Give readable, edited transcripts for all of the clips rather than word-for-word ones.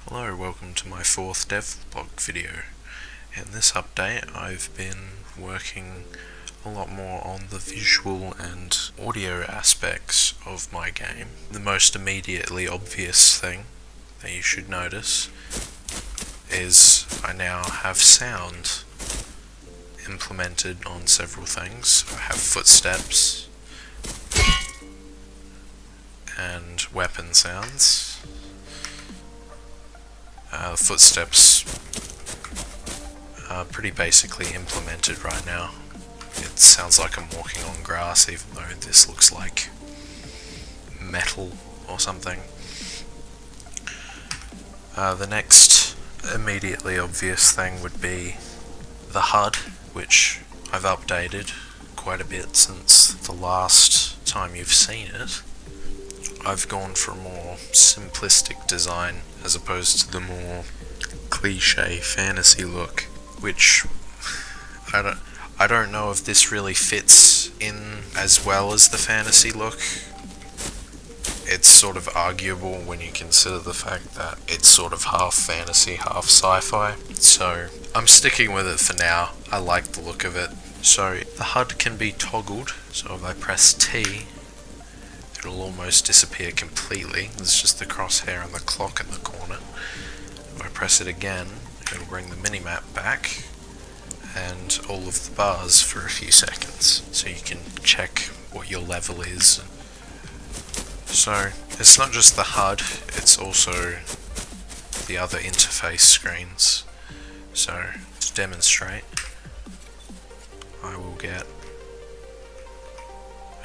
Hello, welcome to my 4th devlog video. In this update I've been working a lot more on the visual and audio aspects of my game. The most immediately obvious thing that you should notice is I now have sound implemented on several things. I have footsteps and weapon sounds. Footsteps are pretty basically implemented right now. It sounds like I'm walking on grass, even though this looks like metal or something. The next immediately obvious thing would be the HUD, which I've updated quite a bit since the last time you've seen it. I've gone for a more simplistic design as opposed to the more cliche fantasy look, which I don't know if this really fits in as well as the fantasy look. It's sort of arguable when you consider the fact that it's sort of half fantasy, half sci-fi, so I'm sticking with it for now. I like the look of it. So the HUD can be toggled, so if I press T, it'll almost disappear completely. There's just the crosshair and the clock in the corner. If I press it again, it'll bring the minimap back and all of the bars for a few seconds, so you can check what your level is. So it's not just the HUD, it's also the other interface screens. So to demonstrate, I will get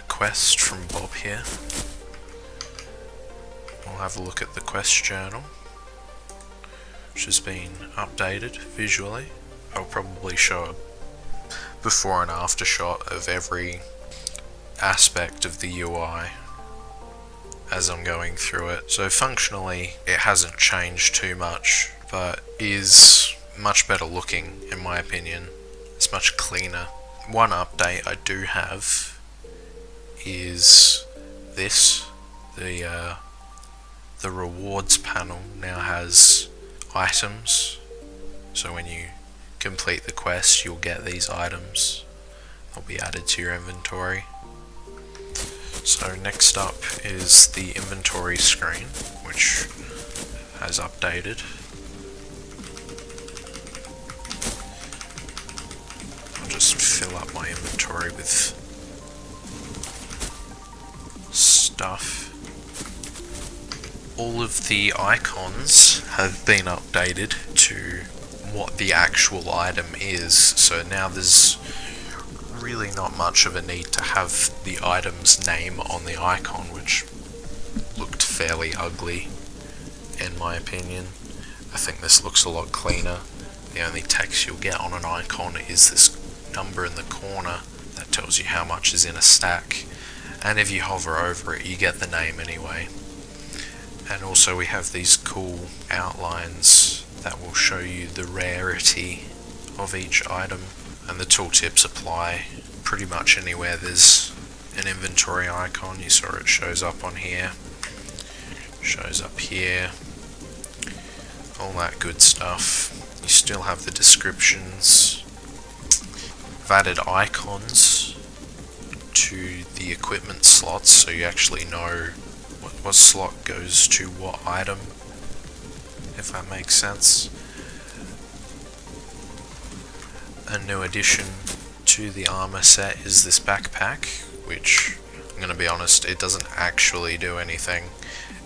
quest from Bob here. We'll have a look at the quest journal, which has been updated visually. I'll probably show a before and after shot of every aspect of the UI as I'm going through it. So functionally it hasn't changed too much, but is much better looking in my opinion. It's much cleaner. One update I do have is this. The rewards panel now has items, so when you complete the quest you'll get these items. They'll be added to your inventory. So next up is the inventory screen, which has updated. I'll just fill up my inventory with stuff. All of the icons have been updated to what the actual item is, so now there's really not much of a need to have the item's name on the icon, which looked fairly ugly in my opinion. I think this looks a lot cleaner. The only text you'll get on an icon is this number in the corner that tells you how much is in a stack. And if you hover over it, you get the name anyway. And also we have these cool outlines that will show you the rarity of each item. And the tooltips apply pretty much anywhere there's an inventory icon. You saw it shows up on here, shows up here, all that good stuff. You still have the descriptions. I've added icons to the equipment slots, so you actually know what slot goes to what item, if that makes sense. A new addition to the armor set is this backpack, which, I'm going to be honest, it doesn't actually do anything.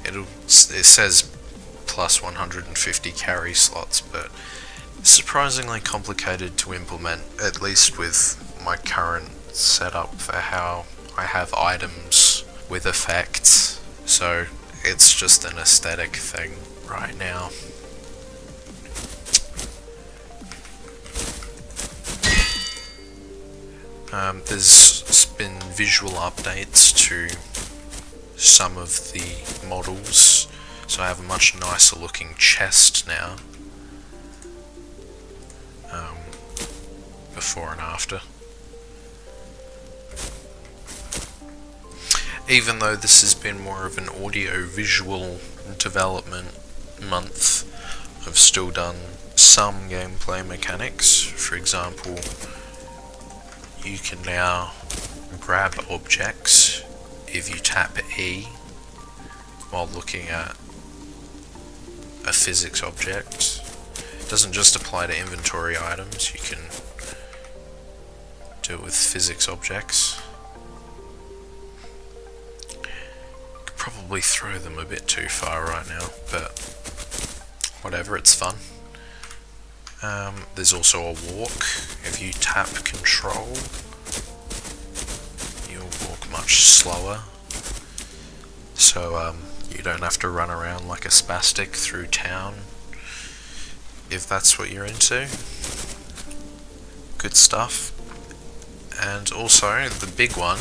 It says plus 150 carry slots, but it's surprisingly complicated to implement, at least with my current setup for how I have items with effects, so it's just an aesthetic thing right now. There's been visual updates to some of the models, so I have a much nicer looking chest now, before and after. Even though this has been more of an audio-visual development month, I've still done some gameplay mechanics. For example, you can now grab objects if you tap E while looking at a physics object. It doesn't just apply to inventory items, you can do it with physics objects. Could probably throw them a bit too far right now, but whatever, it's fun. There's also a walk. If you tap control, you'll walk much slower, so you don't have to run around like a spastic through town, if that's what you're into. Good stuff. And also, the big one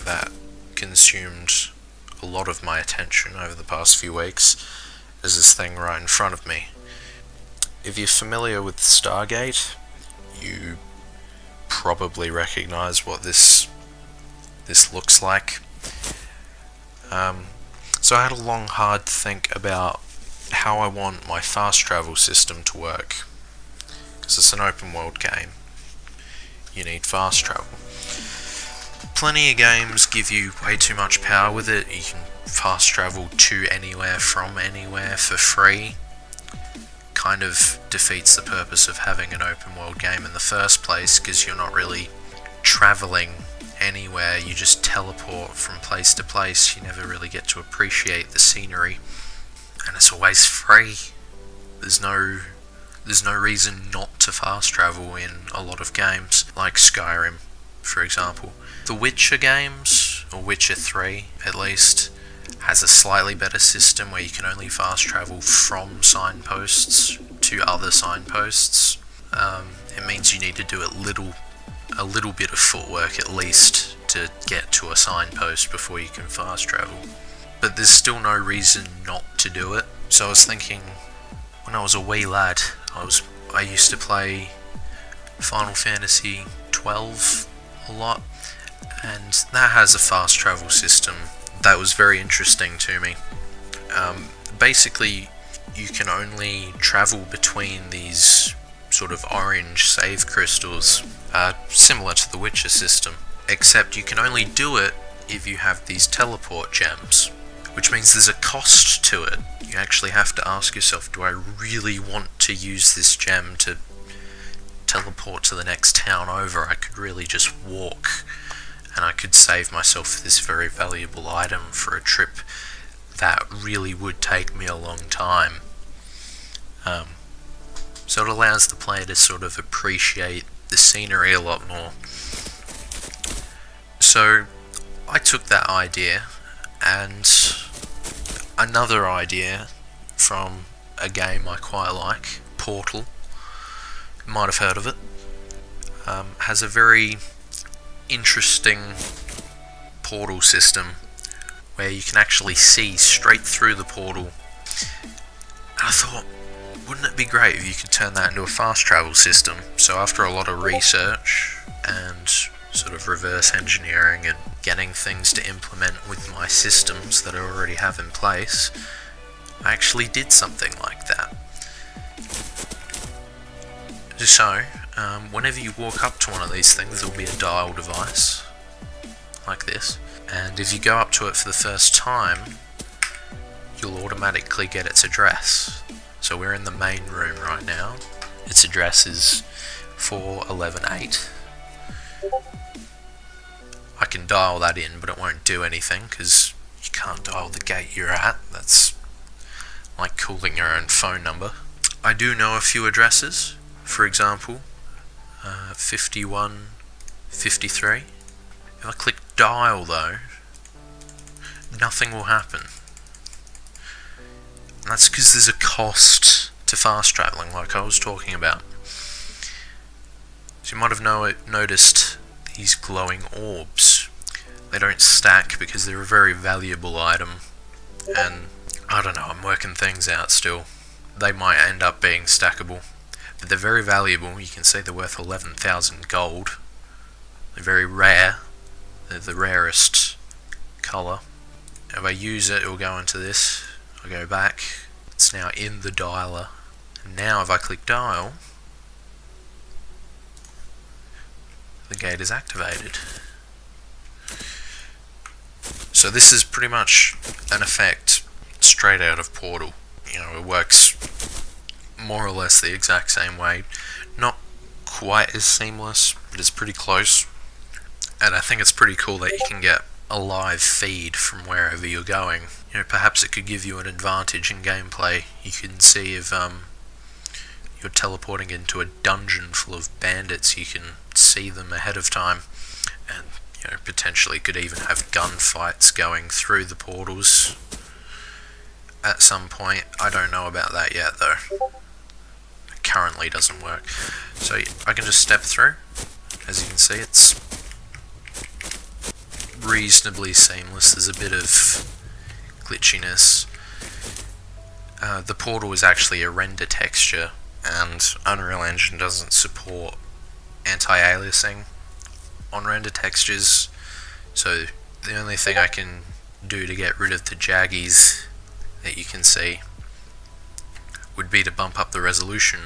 that consumed a lot of my attention over the past few weeks is this thing right in front of me. If you're familiar with Stargate, you probably recognize what this looks like. So I had a long, hard think about how I want my fast travel system to work, because it's an open world game. You need fast travel. Plenty of games give you way too much power with it. You can fast travel to anywhere from anywhere for free. Kind of defeats the purpose of having an open world game in the first place, because you're not really travelling anywhere, you just teleport from place to place. You never really get to appreciate the scenery, and it's always free. There's no reason not to fast travel in a lot of games, like Skyrim, for example. The Witcher games, or Witcher 3 at least, has a slightly better system where you can only fast travel from signposts to other signposts. It means you need to do a little bit of footwork at least to get to a signpost before you can fast travel. But there's still no reason not to do it. So I was thinking, when I was a wee lad, I used to play Final Fantasy 12 a lot, and that has a fast travel system that was very interesting to me. Basically, you can only travel between these sort of orange save crystals, similar to the Witcher system, except you can only do it if you have these teleport gems, which means there's a cost to it. You actually have to ask yourself, do I really want to use this gem to teleport to the next town over? I could really just walk, and I could save myself this very valuable item for a trip that really would take me a long time. So it allows the player to sort of appreciate the scenery a lot more. So I took that idea, and another idea from a game I quite like, Portal, you might have heard of it, has a very interesting portal system where you can actually see straight through the portal. And I thought, wouldn't it be great if you could turn that into a fast travel system? So after a lot of research and sort of reverse engineering and getting things to implement with my systems that I already have in place, I actually did something like that. So, whenever you walk up to one of these things, there will be a dial device, like this, and if you go up to it for the first time, you'll automatically get its address. So we're in the main room right now. Its address is 4118. I can dial that in, but it won't do anything, because you can't dial the gate you're at. That's like calling your own phone number. I do know a few addresses. For example, 5153. If I click dial though, nothing will happen. And that's because there's a cost to fast travelling, like I was talking about. So you might have noticed these glowing orbs. They don't stack because they're a very valuable item, and I don't know, I'm working things out still. They might end up being stackable, but they're very valuable. You can see they're worth 11,000 gold. They're very rare. They're the rarest colour. If I use it, it'll go into this. I go back. It's now in the dialer. And now if I click dial, the gate is activated. So this is pretty much an effect straight out of Portal. You know, it works more or less the exact same way. Not quite as seamless, but it's pretty close. And I think it's pretty cool that you can get a live feed from wherever you're going. You know, perhaps it could give you an advantage in gameplay. You can see if you're teleporting into a dungeon full of bandits, you can see them ahead of time, and you know, potentially could even have gunfights going through the portals at some point. I don't know about that yet though. It currently doesn't work. So I can just step through. As you can see, it's reasonably seamless. There's a bit of glitchiness. The portal is actually a render texture, and Unreal Engine doesn't support anti-aliasing on render textures, so the only thing I can do to get rid of the jaggies that you can see would be to bump up the resolution,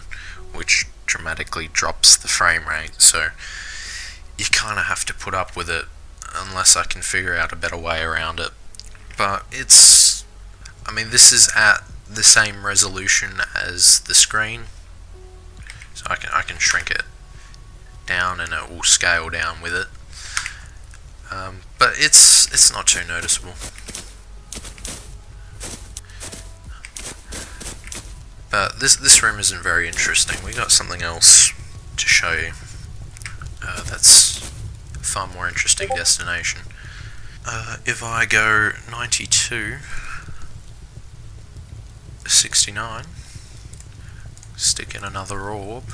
which dramatically drops the frame rate, so you kind of have to put up with it unless I can figure out a better way around it. But it's, I mean, this is at the same resolution as the screen, so I can shrink it down and it will scale down with it. But it's not too noticeable. But this room isn't very interesting. We got something else to show you. That's a far more interesting destination. If I go 92, 69, stick in another orb.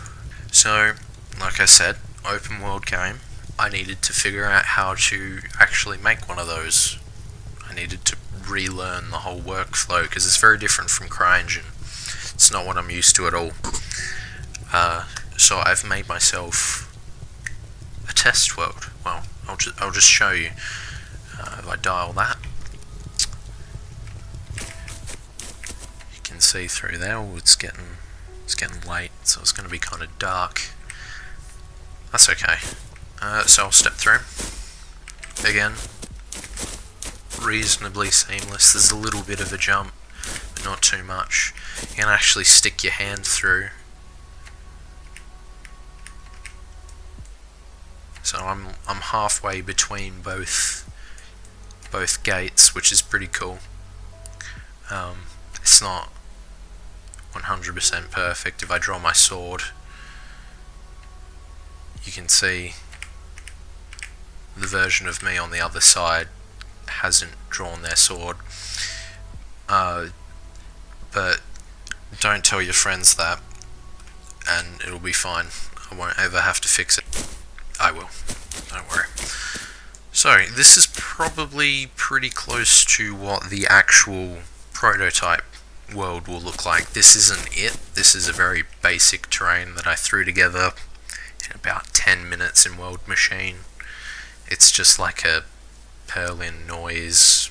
So, like I said, open world game. I needed to figure out how to actually make one of those. I needed to relearn the whole workflow because it's very different from CryEngine. It's not what I'm used to at all. So I've made myself a test world. Well, I'll just show you. If I dial that, you can see through there. Oh, it's getting late, so it's going to be kind of dark. That's okay. So I'll step through. Again, reasonably seamless. There's a little bit of a jump, but not too much. You can actually stick your hand through. So I'm halfway between both gates, which is pretty cool. It's not 100% perfect. If I draw my sword, you can see the version of me on the other side hasn't drawn their sword. But don't tell your friends that, and it'll be fine. I won't ever have to fix it. I will, don't worry. So, this is probably pretty close to what the actual prototype world will look like. This isn't it. This is a very basic terrain that I threw together in about 10 minutes in World Machine. It's just like a Perlin noise,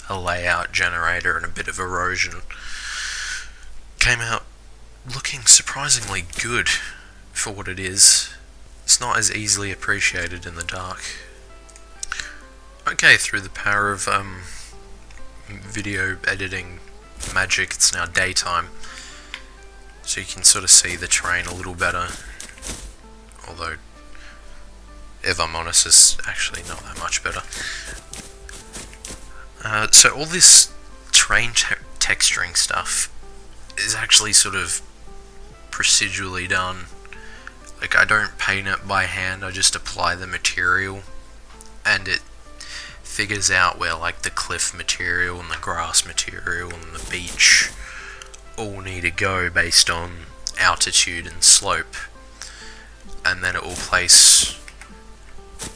a layout generator, and a bit of erosion. Came out looking surprisingly good for what it is. It's not as easily appreciated in the dark. Okay, through the power of video editing magic, it's now daytime, so you can sort of see the terrain a little better. Although, if I'm honest, it's actually not that much better. So all this terrain texturing stuff is actually sort of procedurally done. Like, I don't paint it by hand, I just apply the material, and it figures out where like the cliff material and the grass material and the beach all need to go based on altitude and slope, and then it will place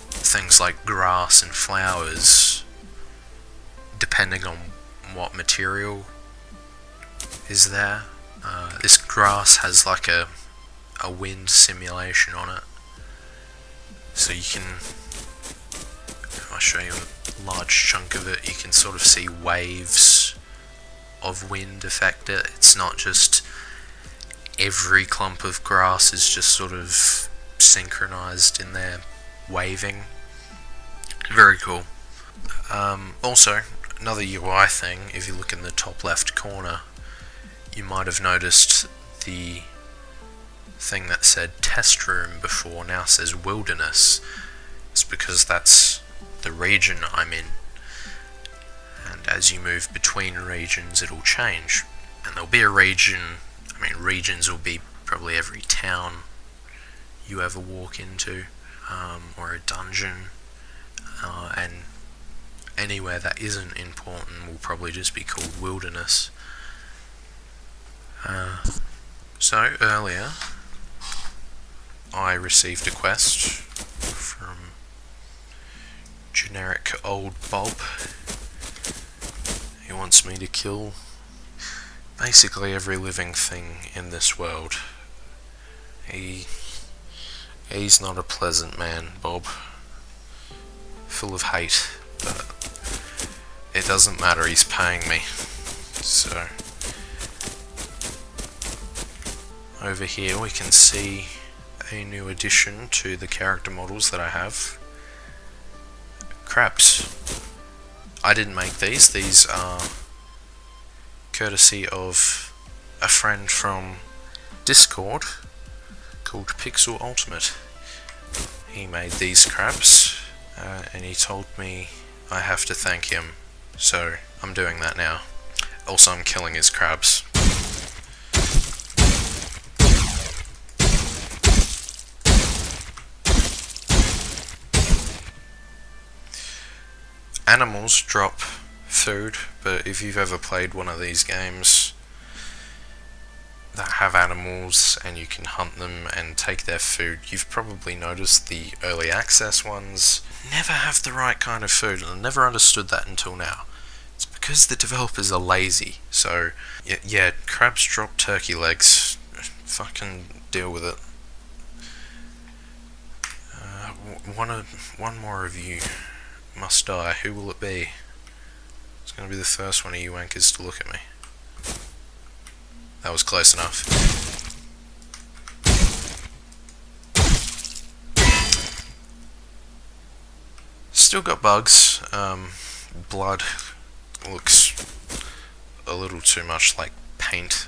things like grass and flowers depending on what material is there. This grass has like a wind simulation on it, so you can, I'll show you a large chunk of it, you can sort of see waves of wind affect it. It's not just every clump of grass is just sort of synchronized in there, waving. Very cool. Also, another UI thing, if you look in the top left corner, you might have noticed the thing that said test room before now says wilderness. It's because that's the region I'm in, and as you move between regions it'll change, and there'll be a region, regions will be probably every town you ever walk into, or a dungeon, and anywhere that isn't important will probably just be called wilderness. So earlier I received a quest from generic old Bob. He wants me to kill basically every living thing in this world. He's not a pleasant man, Bob. Full of hate, but it doesn't matter, he's paying me. So over here we can see a new addition to the character models that I have. Crabs. I didn't make these are courtesy of a friend from Discord called Pixel Ultimate. He made these crabs, and he told me I have to thank him, so I'm doing that now. Also, I'm killing his crabs. Animals drop food, but if you've ever played one of these games that have animals and you can hunt them and take their food, you've probably noticed the early access ones never have the right kind of food, and I never understood that until now. It's because the developers are lazy. So yeah, crabs drop turkey legs. Fucking deal with it. One more of you must die. Who will it be? It's going to be the first one of you wankers to look at me. That was close enough. Still got bugs. Blood looks a little too much like paint.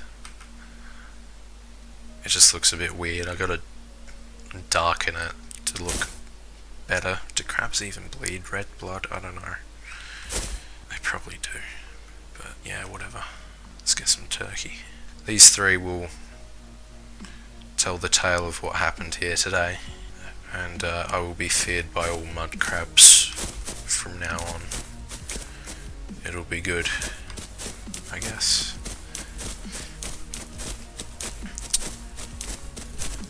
It just looks a bit weird. I gotta darken it to look better. Do crabs even bleed red blood? I don't know. They probably do. But yeah, whatever. Let's get some turkey. These three will tell the tale of what happened here today. And I will be feared by all mud crabs from now on. It'll be good, I guess.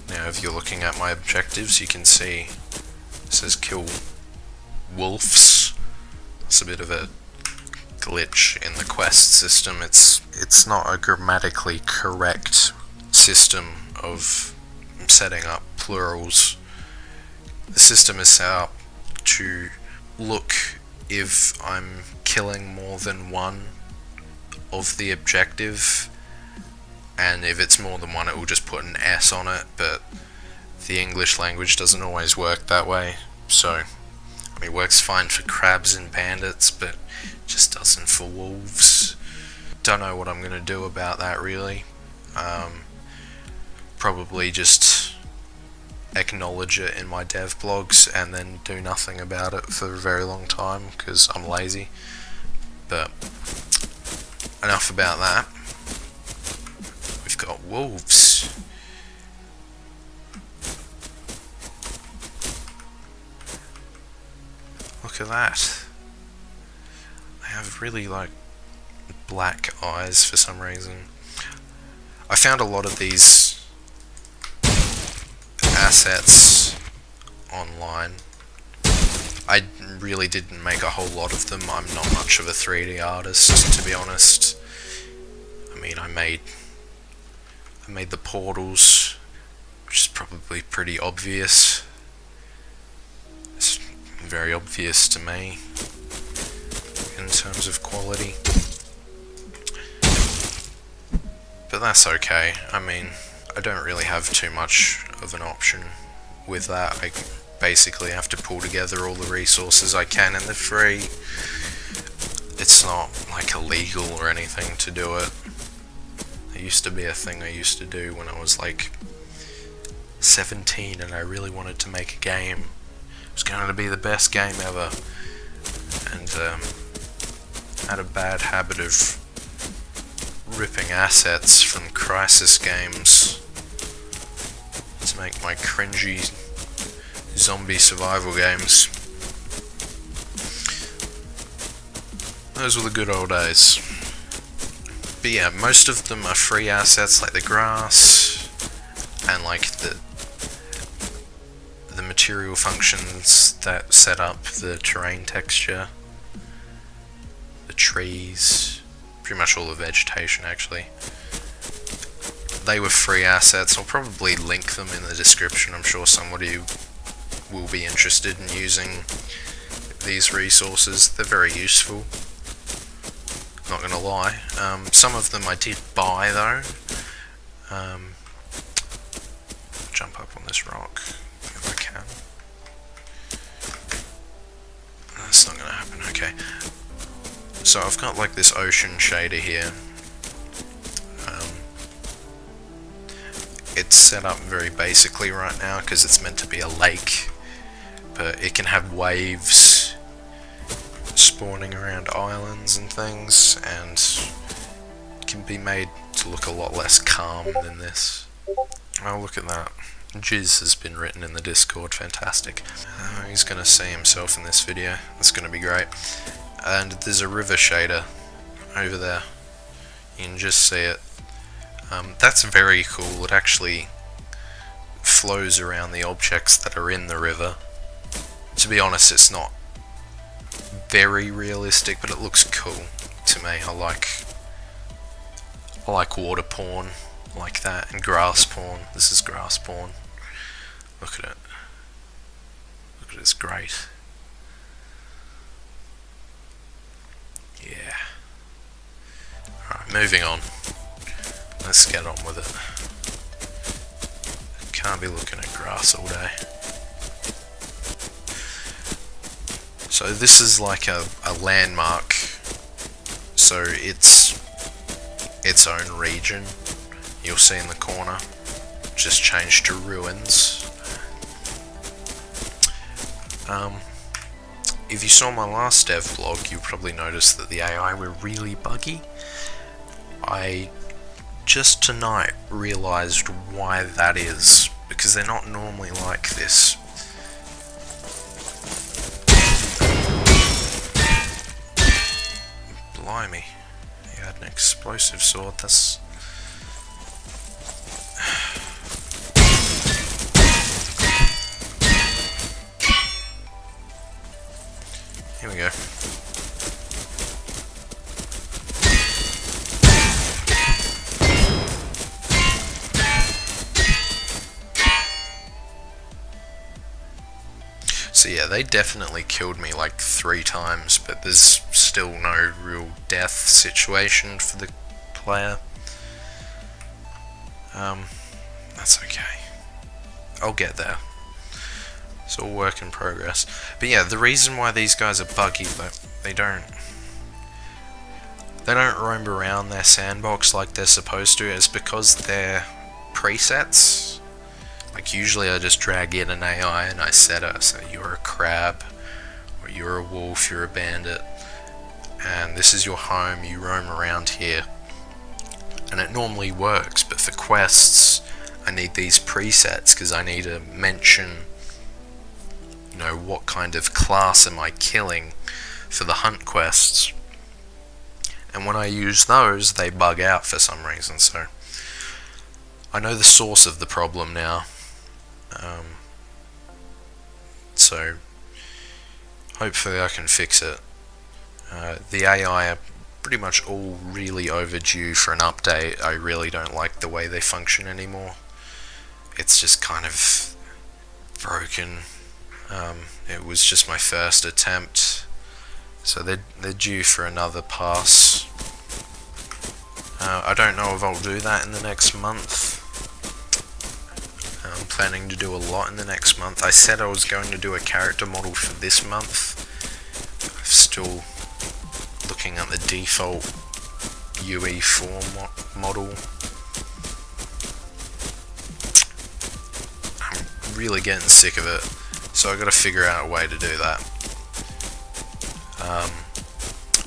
Now if you're looking at my objectives, you can see it says kill wolves. It's a bit of a glitch in the quest system. It's not a grammatically correct system of setting up plurals. The system is set up to look if I'm killing more than one of the objective, and if it's more than one it will just put an S on it, but the English language doesn't always work that way. So it works fine for crabs and bandits, but it just doesn't for wolves. Don't know what I'm going to do about that really. Probably just acknowledge it in my dev blogs and then do nothing about it for a very long time because I'm lazy. But enough about that. We've got wolves. Look at that. They have really black eyes for some reason. I found a lot of these assets online. I really didn't make a whole lot of them. I'm not much of a 3D artist, to be honest. I made the portals, which is probably pretty obvious. It's very obvious to me in terms of quality. But that's okay. I don't really have too much of an option with that. I basically have to pull together all the resources I can, and they're free. It's not like illegal or anything to do it. It used to be a thing I used to do when I was like 17 and I really wanted to make a game. It was going to be the best game ever, and had a bad habit of ripping assets from Crisis games to make my cringy zombie survival games. Those were the good old days. But yeah, most of them are free assets, like the grass and like the material functions that set up the terrain texture, the trees, pretty much all the vegetation actually. They were free assets. I'll probably link them in the description. I'm sure somebody will be interested in using these resources. They're very useful, not gonna lie. Some of them I did buy though. Jump up on this rock if I can. That's not gonna happen, okay. So I've got like this ocean shader here. It's set up very basically right now because it's meant to be a lake, but it can have waves spawning around islands and things, and it can be made to look a lot less calm than this. Oh, look at that. Jizz has been written in the Discord, fantastic. He's going to see himself in this video, that's going to be great. And there's a river shader over there, you can just see it. That's very cool. It actually flows around the objects that are in the river. To be honest, it's not very realistic, but it looks cool to me. I like water porn like that, and grass porn. This is grass porn. Look at it. Look at it, it's great. Yeah. Alright, moving on. Let's get on with it. Can't be looking at grass all day. So this is like a landmark. So it's its own region. You'll see in the corner. Just changed to ruins. If you saw my last dev vlog, you probably noticed that the AI were really buggy. I just tonight realised why that is, because they're not normally like this. Blimey, he had an explosive sword, that's... Here we go. So yeah, they definitely killed me like 3 times, but there's still no real death situation for the player. That's okay. I'll get there. It's all work in progress. But yeah, the reason why these guys are buggy, but they don't roam around their sandbox like they're supposed to, is because they're presets. Like usually I just drag in an AI and I set it, so you're a crab, or you're a wolf, you're a bandit, and this is your home, you roam around here. And it normally works, but for quests I need these presets because I need to mention, you know, what kind of class am I killing for the hunt quests. And when I use those, they bug out for some reason, so I know the source of the problem now. So hopefully I can fix it. The AI are pretty much all really overdue for an update. I really don't like the way they function anymore. It's just kind of broken. It was just my first attempt, so they're due for another pass. I don't know if I'll do that in the next month. I'm planning to do a lot in the next month. I said I was going to do a character model for this month. I'm still looking at the default UE4 model. I'm really getting sick of it, so I've got to figure out a way to do that.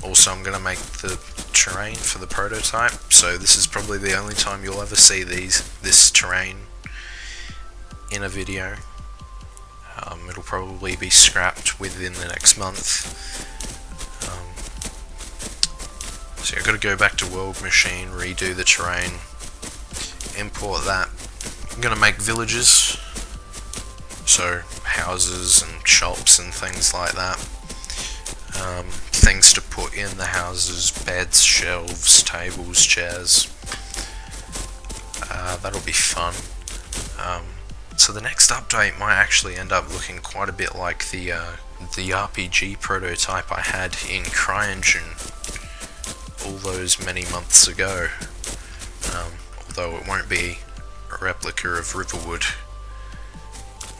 Also, I'm going to make the terrain for the prototype, so this is probably the only time you'll ever see this terrain in a video. It'll probably be scrapped within the next month. So I've got to go back to World Machine, redo the terrain, import that. I'm going to make villages, so houses and shops and things like that. Things to put in the houses: beds, shelves, tables, chairs. That'll be fun. So the next update might actually end up looking quite a bit like the RPG prototype I had in CryEngine all those many months ago. Although it won't be a replica of Riverwood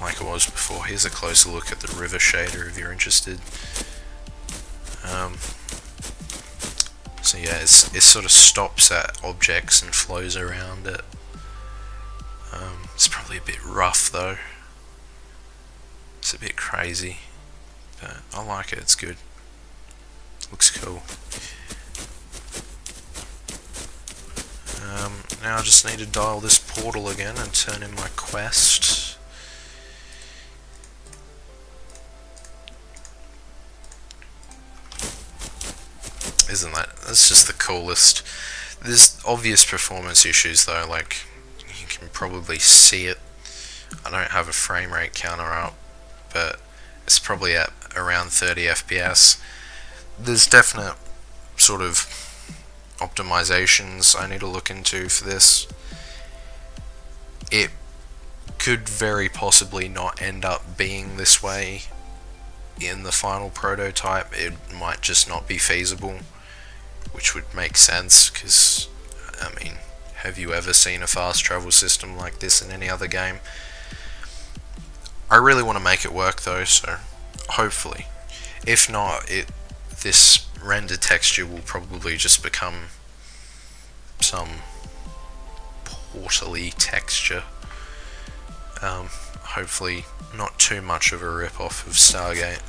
like it was before. Here's a closer look at the river shader if you're interested. So yeah, it sort of stops at objects and flows around it. It's probably a bit rough though. It's a bit crazy, but I like it, it's good. Looks cool. Now I just need to dial this portal again and turn in my quest. That's just the coolest. There's obvious performance issues though, like you can probably see it. I don't have a frame rate counter up, but it's probably at around 30 FPS. There's definite sort of optimizations I need to look into for this. It could very possibly not end up being this way in the final prototype. It might just not be feasible, which would make sense because, I mean, have you ever seen a fast travel system like this in any other game? I really want to make it work though, so hopefully. If not, this render texture will probably just become some portally texture. Hopefully not too much of a rip-off of Stargate,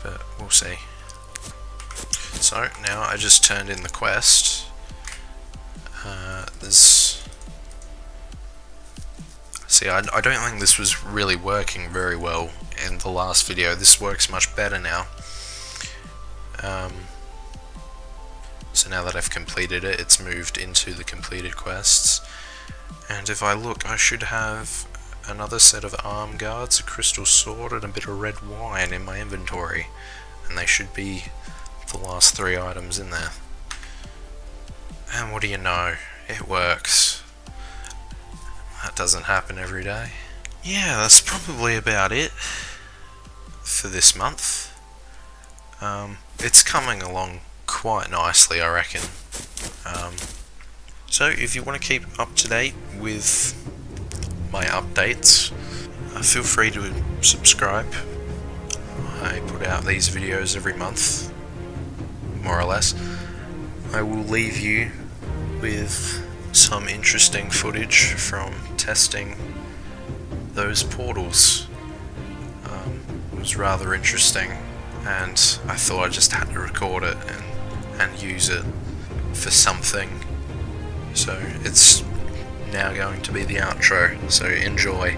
but we'll see. So now I just turned in the quest. See, I don't think this was really working very well in the last video. This works much better now. So now that I've completed it, it's moved into the completed quests. And if I look, I should have another set of arm guards, a crystal sword, and a bit of red wine in my inventory. And they should be the last 3 items in there. And what do you know? It works. That doesn't happen every day. Yeah, that's probably about it for this month. It's coming along quite nicely, I reckon. So if you want to keep up to date with my updates, feel free to subscribe. I put out these videos every month, more or less. I will leave you with some interesting footage from testing those portals. It was rather interesting, and I thought I just had to record it and use it for something. So it's now going to be the outro, so enjoy.